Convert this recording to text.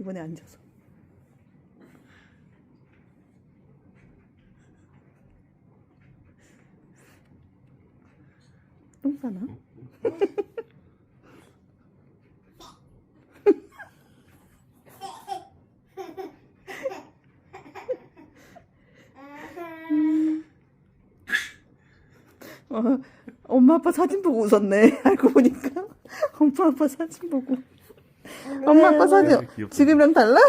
이번에 앉아서. 똥 싸나? 엄마 아빠 사진 보고 웃었네. 알고 보니까 엄마 아빠 사진 보고. 엄마 아빠 사진 지금이랑 달라?